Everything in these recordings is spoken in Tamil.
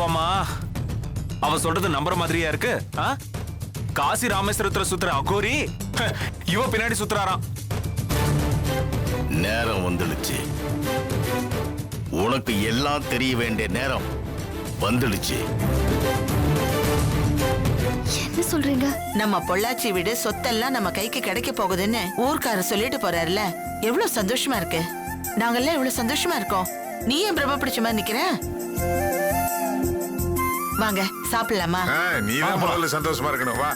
அம்மா, அவன் சொல்றது நம்புற மாதிரியா இருக்கு? காசி ராமேஸ்வரத்துல சுத்துற அகோரி இவ பின்னாடி சுத்துறாராம். நேரம் வந்துடுச்சு. உனக்கு எல்லாம் தெரிய வேண்டிய நேரம் வந்துடுச்சு. என்ன சொல்றீங்க? நம்ம பொள்ளாச்சி வீடு சொத்தெல்லாம் நம்ம கைக்கு கிடைக்க போகுதுன்னு ஊர்க்காரர் சொல்லிட்டு போறாருல, எவ்வளவு சந்தோஷமா இருக்கு. நாங்கெல்லாம் எவ்வளவு சந்தோஷமா இருக்கோம். நீ ஏன் பிரப பிடிச்ச மாதிரி நிக்கிற? வாங்க சாப்பிடலாமா? நீதான் முதல்ல சந்தோஷமா இருக்கணும். வா.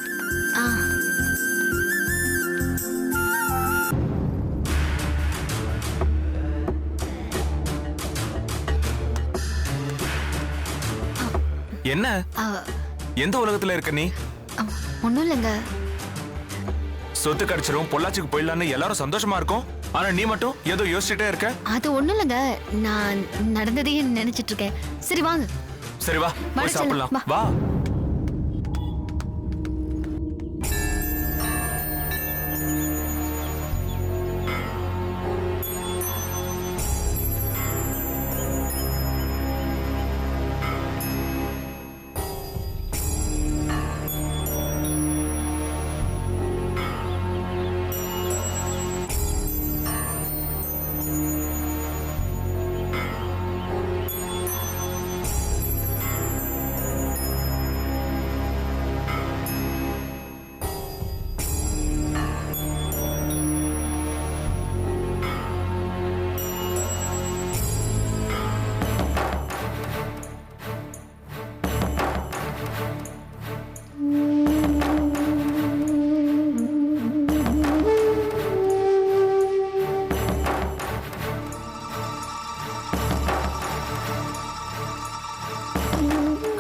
என்ன எந்த உலகத்துல இருக்க நீ? ஒண்ணும் இல்லைங்க. சொத்து கிடைச்சிரும், பொள்ளாச்சிக்கு போயிடலான்னு எல்லாரும் சந்தோஷமா இருக்கும். ஆனா நீ மட்டும் ஏதோ யோசிச்சுட்டே இருக்க. அது ஒண்ணும் இல்லைங்க, நான் நடந்ததையே நினைச்சிட்டு இருக்கேன். சரி வாங்க. சரி வா, போய் சாப்பிடலாம். வா.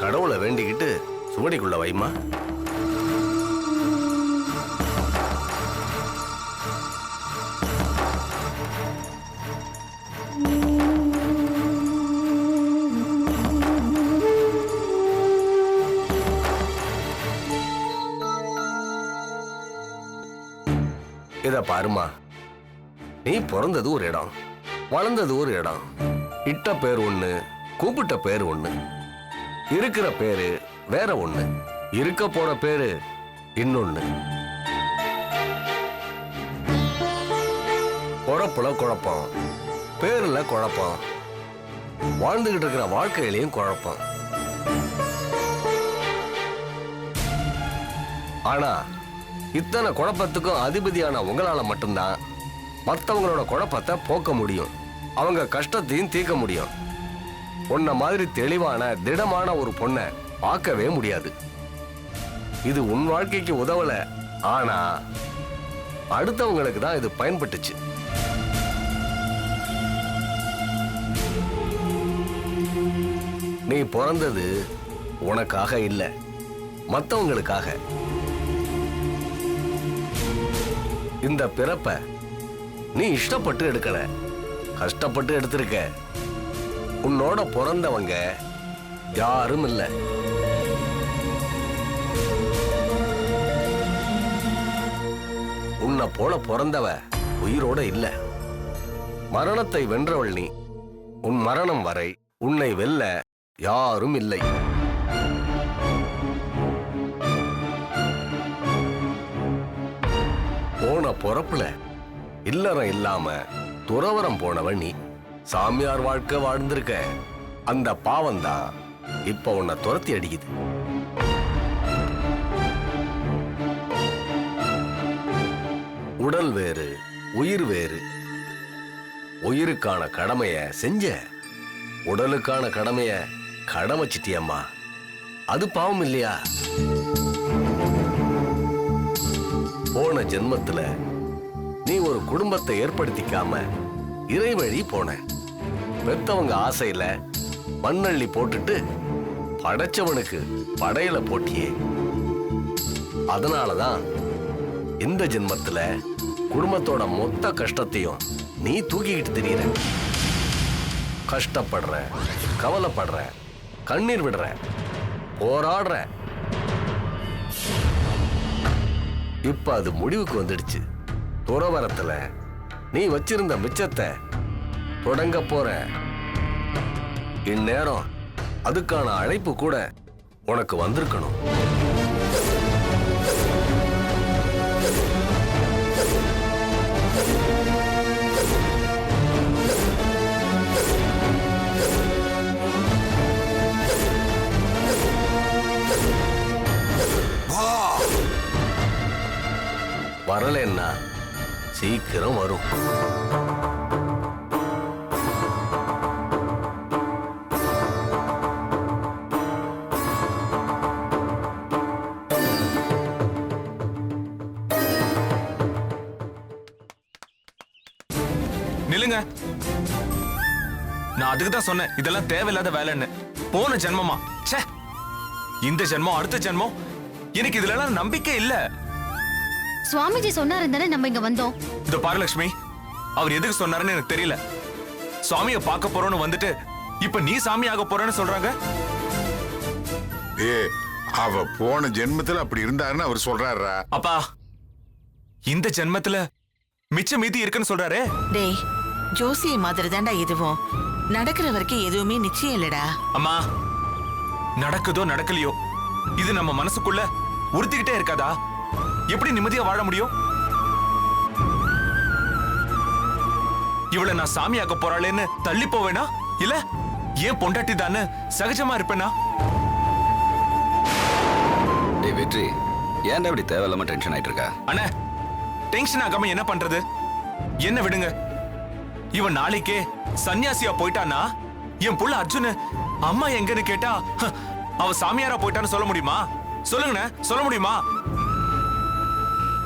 கடவுளை வேண்டிக்கிட்டு சுவடிக்குள்ள வைமா. இத பாருமா, நீ பிறந்தது ஒரு இடம், வளர்ந்தது ஒரு இடம். இட்ட பேர் ஒண்ணு, கூப்பிட்ட பேர் ஒண்ணு, இருக்கிற பேரு வேற ஒண்ணு, இருக்க போற பேரு இன்னொன்னு. குழப்பல குழப்பம், பேர்ல குழப்பம், வாழ்ந்துகிட்டு இருக்கிற வாழ்க்கையிலையும் குழப்பம். ஆனா இத்தனை குழப்பத்துக்கும் அதிபதியான உங்களால மட்டும்தான் மற்றவங்களோட குழப்பத்தை போக்க முடியும், அவங்க கஷ்டத்தையும் தீர்க்க முடியும். உன்ன மாதிரி தெளிவான திடமான ஒரு பொண்ணை பார்க்கவே முடியாது. இது உன் வாழ்க்கைக்கு உதவல, ஆனா அடுத்தவங்களுக்கு தான் இது பயன்பட்டுச்சு. நீ பிறந்தது உனக்காக இல்ல, மற்றவங்களுக்காக. இந்த பிறப்ப நீ இஷ்டப்பட்டு எடுக்கல, கஷ்டப்பட்டு எடுத்திருக்க. உன்னோட பிறந்தவங்க யாரும் இல்ல. உன்னை போல பிறந்தவ உயிரோட இல்ல. மரணத்தை வென்றவள் நீ. உன் மரணம் வரை உன்னை வெல்ல யாரும் இல்லை. போன பொறப்புல இல்லறம் இல்லாம துறவரம் போனவன் நீ. சாமியார் வாழ்க்கை வாழ்ந்திருக்க. அந்த பாவம் தான் இப்ப உன்னை துரத்தி அடிக்குது. உடல் வேறு, உயிர் வேறு. உயிருக்கான கடமைய செஞ்ச, உடலுக்கான கடமைய கடமைச்சிட்டியம்மா. அது பாவம் இல்லையா? போன ஜென்மத்துல நீ ஒரு குடும்பத்தை ஏற்படுத்திக்காம இறைவழி போன. பெத்தவங்க ஆசையில மண்ணள்ளி போட்டுட்டு படைச்சவனுக்கு படையில போட்டியே. அதனாலதான் இந்த கஷ்டப்படுற, கவலைப்படுற, கண்ணீர் விடுற, போராடுற. இப்ப அது முடிவுக்கு வந்துடுச்சு. துறவரத்துல நீ வச்சிருந்த மிச்சத்தை தொடங்க போற. இந்நேரம் அதுக்கான அழைப்பு கூட உனக்கு வந்திருக்கணும். வரலன்னா சீக்கிரம் வரும். நில்லுங்க. நான் அதுக்கு தான் சொன்னேன் இதெல்லாம் தேவையில்லாத வேலைன்னு. போன ஜென்மமா, ச்சே, இந்த ஜென்மம் அடுத்த ஜென்மம், எனக்கு இதுல எல்லாம் நம்பிக்கை இல்ல. சுவாமிஜி சொன்னாரு தானே நம்ம இங்க வந்தோம். இந்த பாரலட்சுமி, அவர் எதுக்கு சொன்னாருன்னு எனக்கு தெரியல. சுவாமியை பார்க்க போறோம்னு வந்துட்டு இப்ப நீ சாமி ஆக போறேன்னு சொல்றாங்க. ஏ, அவ போன ஜென்மத்துல அப்படி இருந்தாருன்னு அவர் சொல்றாரா? அப்பா, இந்த ஜென்மத்துல மிச்ச மீதி இருக்குன்னு சொல்றாரே. டேய், ஜோசிய மாதிரி தாண்டா இதுவும். நடக்கிற வரைக்கும் எதுவுமே நிச்சயம் இல்லடா. அம்மா, நடக்குதோ நடக்கலையோ, இது நம்ம மனசுக்குள்ள உறுத்திக்கிட்டே இருக்காதா? எப்படி நிம்மதியா வாழ முடியும்? இவளை நான் சாமியாக்க போறாளேன்னு தள்ளி போவேனா? இல்ல ஏன் பொண்டாட்டி தானே சகஜமா இருப்பேனா? டேய் வெற்றி, ஏன்டா இப்படி தேவையில்லாம டென்ஷன் ஆயிட்டு இருக்கா? அண்ணே, டென்ஷன் ஆகாம என்ன பண்றது? என்ன விடுங்க. இவன் நாளைக்கே சன்னியாசியா போயிட்டானா என் புள்ள அர்ஜுன் அம்மா எங்கன்னு கேட்டா அவ சாமியாரா போயிட்டான்னு சொல்ல முடியுமா? சொல்லுங்கண்ணே, சொல்ல முடியுமா?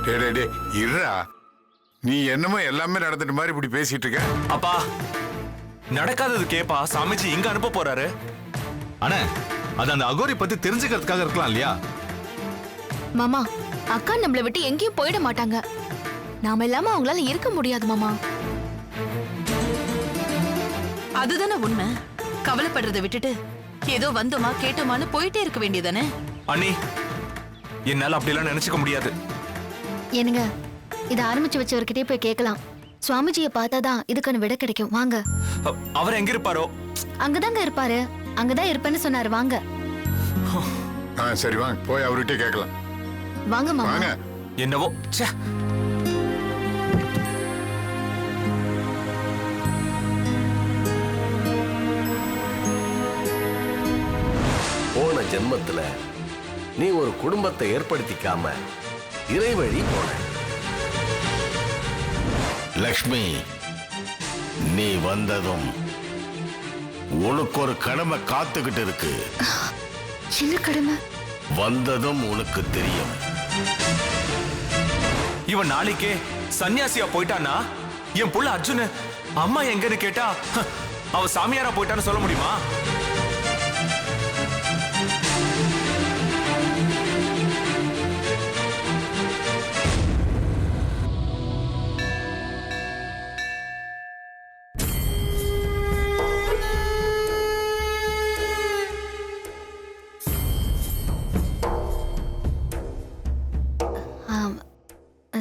டே டே டே, இருடா. நீ என்னமோ எல்லாமே நடந்துட்டு மாதிரி இப்படி பேசிட்டு இருக்க. அப்பா, நடக்காதது கேப்பா சாமிஜி இங்க அனுப்ப போறாரு. அண்ணே, அது அந்த அகோரி பத்தி தெரிஞ்சுக்கிறதுக்காக இருக்கலாம் இல்லையா? மாமா, அக்கா நம்மளை விட்டு எங்கேயும் போயிட மாட்டாங்க. நாம இல்லாம அவங்களால இருக்க முடியாது மாமா. அதுதானே உண்மை. கவலைப்படுறதை விட்டுட்டு ஏதோ வந்தோமா கேட்டோமான்னு போயிட்டே இருக்க வேண்டியதானே. அண்ணி, என்னால அப்படிலாம் நினைச்சுக்க முடியாது. என்னங்க, இதை ஆரம்பிச்சு வச்சவர்கிட்டே போய் கேட்கலாம். சுவாமிஜியை பார்த்தாதான் இதுக்கான விடை கிடைக்கும். வாங்க. அவர் எங்க இருப்பாரோ? அங்கதாங்க இருப்பாரு. அங்கதான் இருப்பேன்னு சொன்னாரு. வாங்க சரி வாங்க, போய் அவர்கிட்ட கேட்கலாம். வாங்க மாமா. வாங்க. என்னவோ, ச்சே. போன ஜென்மத்துல நீ ஒரு குடும்பத்தை ஏற்படுத்திக்காம இறைவழி போன. லக்ஷ்மி, நீ வந்ததும் உனக்கு ஒரு கடமை காத்துக்கிட்டு இருக்கு. என்ன கடமை? வந்ததும் உனக்கு தெரியும். இவன் நாளைக்கே சன்னியாசியா போயிட்டானா என் புள்ள அர்ஜுன் அம்மா எங்கன்னு கேட்டா அவ சாமியாரா போயிட்டான்னு சொல்ல முடியுமா?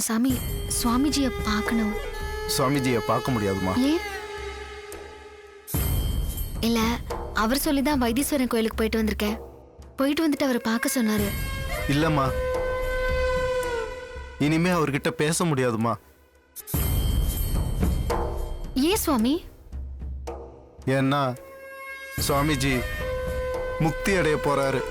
சாமி, சுவாமிஜியை பார்க்கணும். சுவாமிஜியை பார்க்க முடியாதுமா. ஏன்? இல்ல, அவர் சொல்லிதான் வைத்தீஸ்வரன் கோயிலுக்கு போயிட்டு வந்திருக்கேன். போயிட்டு வந்துட்டு அவரை பார்க்க சொன்னாரு. இல்லம்மா, இனிமே அவர்கிட்ட பேச முடியாதுமா. ஏன் சுவாமி? ஏன்னா சுவாமிஜி முக்தி அடைய போறாரு.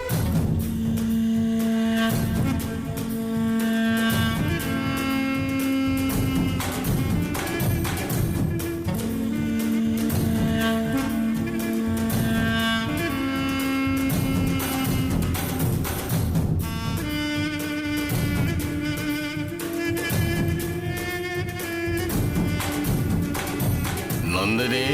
நந்தினி,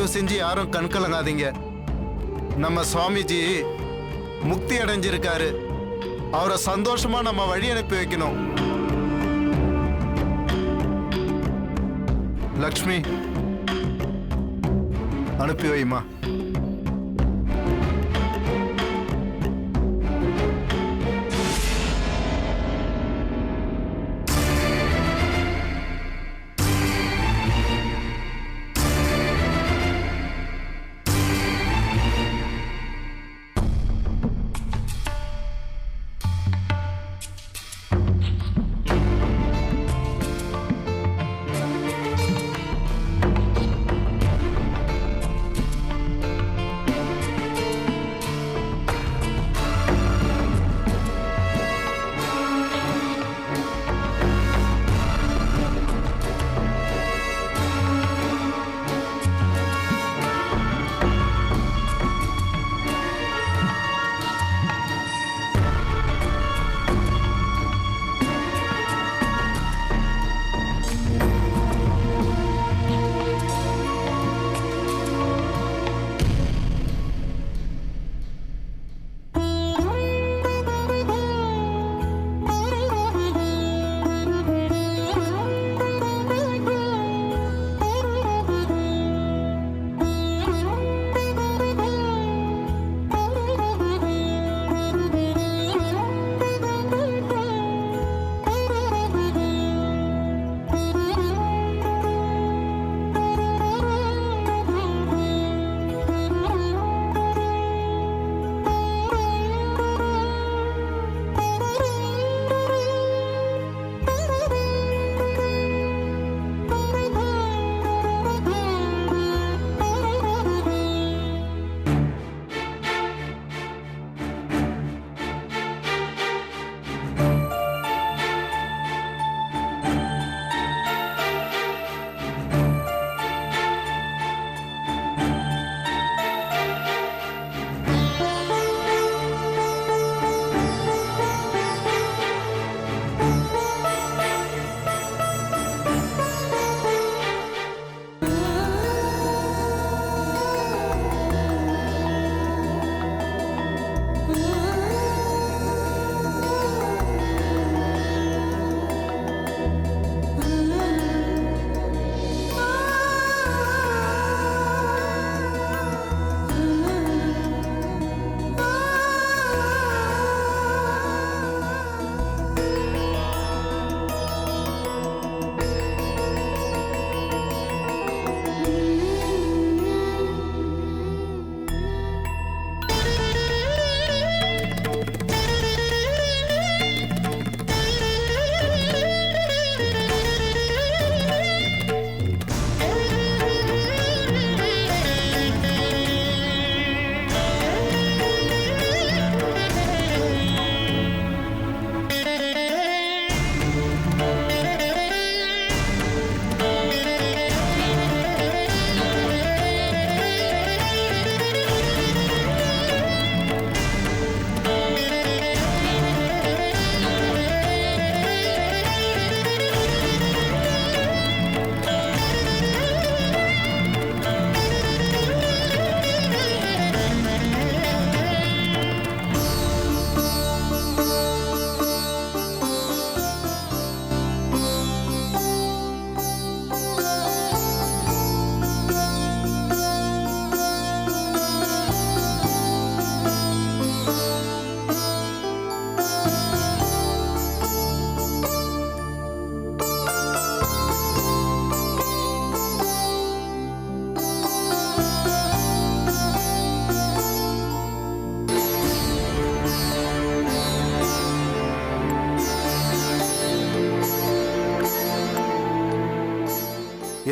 தயவு செஞ்சு யாரும் கண் கலங்காதீங்க. நம்ம சுவாமிஜி முக்தி அடைஞ்சிருக்காரு. அவரை சந்தோஷமா நம்ம வழி அனுப்பி வைக்கணும். லக்ஷ்மி, அனுப்பி வைமா.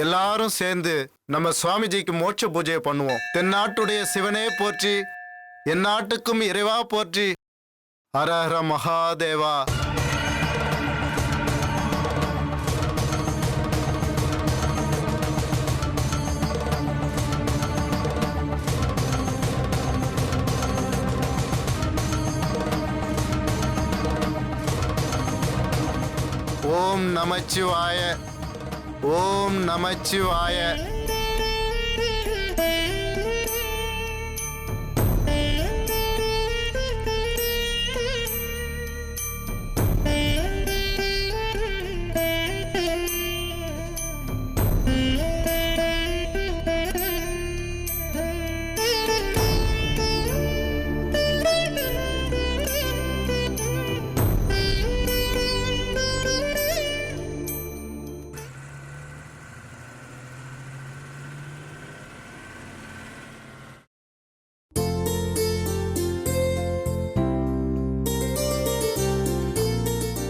எல்லாரும் சேர்ந்து நம்ம சுவாமிஜிக்கு மோட்ச பூஜையை பண்ணுவோம். தென்னாட்டுடைய சிவனே போற்றி, எந்நாட்டுக்கும் இறைவா போற்றி, ஹர ஹர மகாதேவா. ஓம் நமச்சிவாய, ஓம் நமச்சிவாய.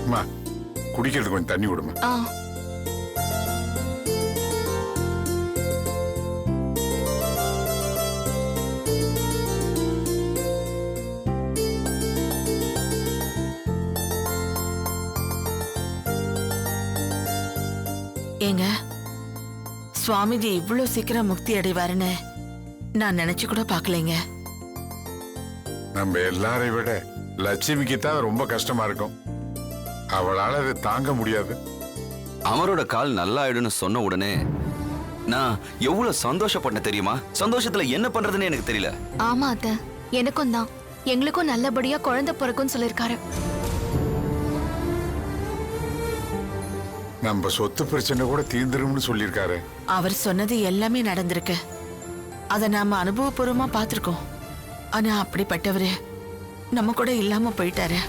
அம்மா குடிக்கிறதுக்கு கொஞ்சம் தண்ணி விடுமா. ஆ ஏங்க சுவாமிஜி இவ்வளவு சீக்கிரம் முக்தி அடைவாருன்னு நான் நினைச்சு கூட பாக்கலைங்க. நம்ம எல்லாரையும் விட லட்சுமிக்கு தான் ரொம்ப கஷ்டமா இருக்கும். அவளால அதை தாங்க முடியாது. அமரோட கால் நல்லா ஆயிடும்னு சொன்ன உடனே நான் எவ்வளவு சந்தோஷப்பட்டேன் தெரியுமா? சந்தோஷத்துல என்ன பண்றதுன்னு எனக்கு தெரியல. ஆமா அத்தை, எனக்கும் தான். எங்களுக்கும் நல்லபடியா குழந்தை பிறக்கும்னு சொல்லிருக்காரு. நம்ம சொத்து பிரச்சனை கூட தீர்ந்துரும்னு சொல்லியிருக்காரு. அவர் சொன்னது எல்லாமே நடந்திருக்கு. அத நாம அனுபவபூர்வமா பார்த்திருக்கோம். ஆனா அப்படிப்பட்டவரு நம்ம கூட இல்லாம போயிட்டாரு.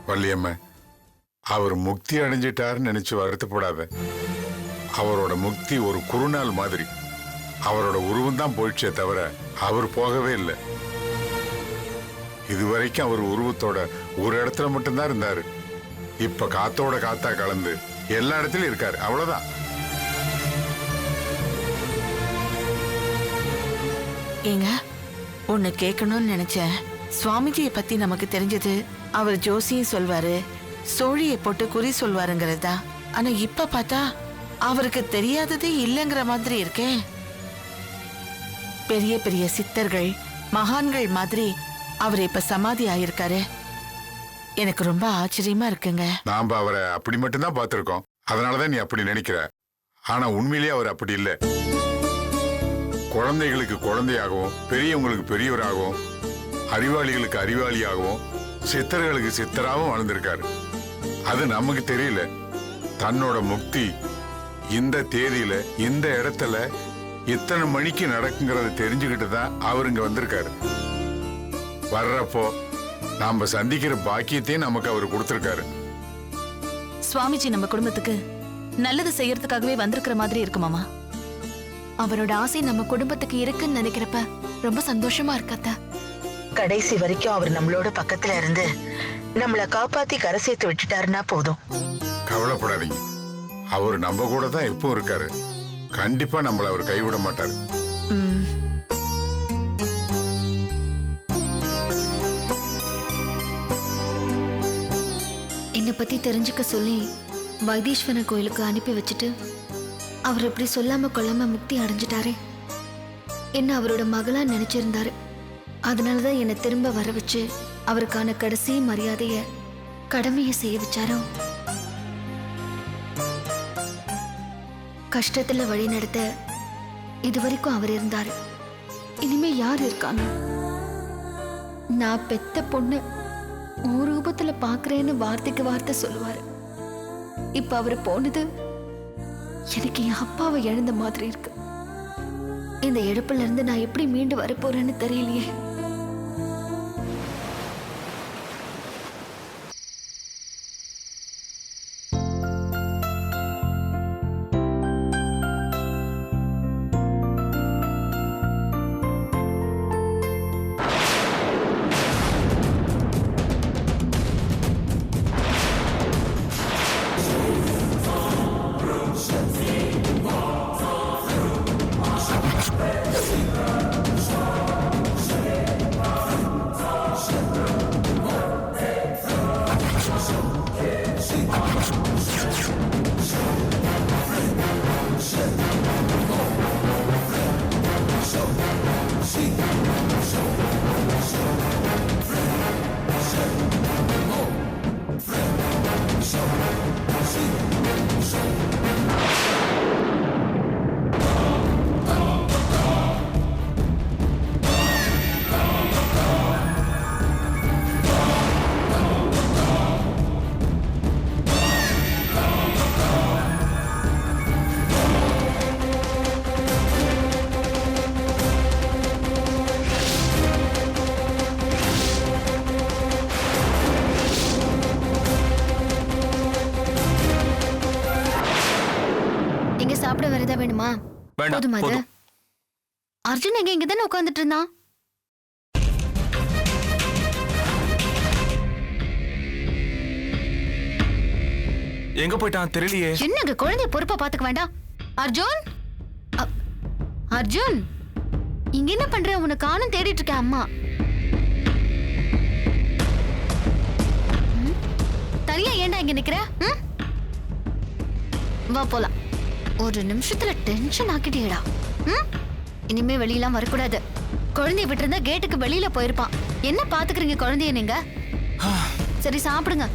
வள்ளியம்மா, அவர் முக்தி அடைஞ்சிட்டாருன்னு நினைச்சு வருத்தப்படாத. அவரோட முக்தி ஒரு குறுநாள் மாதிரி. அவரோட உருவம் தான் போயிடுச்சே தவிர அவர் போகவே இல்லை. இதுவரைக்கும் அவர் உருவத்தோட ஒரு இடத்துல மட்டும்தான் இருந்தாரு. இப்ப காத்தோட காத்தா கலந்து எல்லா இடத்துலயும் இருக்காரு. அவ்வளவுதான். ஏங்க ஒன்னு கேட்கணும்னு நினைச்சேன். சுவாமிஜியை பத்தி நமக்கு தெரிஞ்சது அவர் ஜோசியும் சொல்வாரு, சோழியை போட்டு குறி சொல்வாருங்கிறதா. ஆனா இப்ப பார்த்தா அவருக்கு தெரியாததே இல்லைங்கிற மாதிரி இருக்கே. பெரிய பெரிய சித்தர்கள் மகான்கள் மாதிரி அவர் இப்ப சமாதி ஆயிருக்காரு. எனக்கு ரொம்ப ஆச்சரியமா இருக்குங்க. நாம அவரை அப்படி மட்டும்தான் பார்த்திருக்கோம். அதனாலதான் நீ அப்படி நினைக்கிற. ஆனா உண்மையிலேயே அவர் அப்படி இல்லை. குழந்தைகளுக்கு குழந்தையாகவும், பெரியவங்களுக்கு பெரியவராகவும், அறிவாளிகளுக்கு அறிவாளியாகவும், சித்தர்களுக்கு சித்தராகவும் வாழ்ந்திருக்காரு. அது நமக்கு தெரியல. தன்னோட முக்தி இந்த தேதியில இந்த இடத்துல இத்தனை மணிக்கு நடக்குங்கிறத தெரிஞ்சுக்கிட்டு தான் அவர் இங்க வந்திருக்காரு. வர்றப்போ நாம சந்திக்கிற பாக்கியத்தையும் நமக்கு அவர் கொடுத்திருக்காரு. சுவாமிஜி நம்ம குடும்பத்துக்கு நல்லது செய்யறதுக்காகவே வந்திருக்கிற மாதிரி இருக்கு மாமா. அவரோட ஆசை நம்ம குடும்பத்துக்கு இருக்குன்னு நினைக்கிறப்ப ரொம்ப சந்தோஷமா இருக்கத்த. கடைசி வரைக்கும் அவர் நம்மளோட பக்கத்துல இருந்து நம்மள காப்பாத்தி கரை சேர்த்து விட்டுட்டாருன்னா போதும். கவலைப்படாதீங்க. அவர் நம்ம கூட தான் எப்பவும் இருக்காரு. கண்டிப்பா நம்மள அவர் கைவிட மாட்டாரு. என்னை பத்தி தெரிஞ்சுக்க சொல்லி வைத்தீஸ்வரன் கோயிலுக்கு அனுப்பி வச்சுட்டு அவர் இப்படி சொல்லாம கொள்ளாம முக்தி அடைஞ்சிட்டாரே. என்ன அவரோட மகளா நினைச்சிருந்தாரு. அதனாலதான் என்னை திரும்ப வர வச்சு அவருக்கான கடைசி மரியாதைய கடமையை செய்ய வச்சாரோ. கஷ்டத்துல வழி நடத்த இதுவரைக்கும் அவர் இருந்தாரு. இனிமே யார் இருக்காங்க? நான் பெத்த பொண்ணு ஒரு ரூபத்துல பாக்குறேன்னு வார்த்தைக்கு வார்த்தை சொல்லுவாரு. இப்ப அவரு போனது எனக்கு என் அப்பாவை இழந்த மாதிரி இருக்கு. இந்த இழப்புல இருந்து நான் எப்படி மீண்டு வரப்போறேன்னு தெரியலையே. சாப்பிட வரதா வேணுமா? போதுமா அது? அர்ஜுன் எங்க இங்கதானே உட்கார்ந்துட்டு இருந்தான். எங்க போயிட்டான் தெரியலையே. என்னங்க குழந்தைய பொறுப்பா பாத்துக்க வேண்டாம். அர்ஜுன் அர்ஜுன் இங்க என்ன பண்ற? உன்னை காணும் தேடிட்டு இருக்கேன் அம்மா. தனியா ஏன்டா இங்க நிக்கிற? வா போலாம். ஒரு நிமிஷத்துல டென்ஷன் ஆக்கிட்டேடா. இனிமே வெளியெல்லாம் வரக்கூடாது. குழந்தைய விட்டு இருந்தா கேட்டுக்கு வெளியில போயிருப்பான். என்ன பாத்துக்கிறீங்க குழந்தைய நீங்க? சரி சாப்பிடுங்க.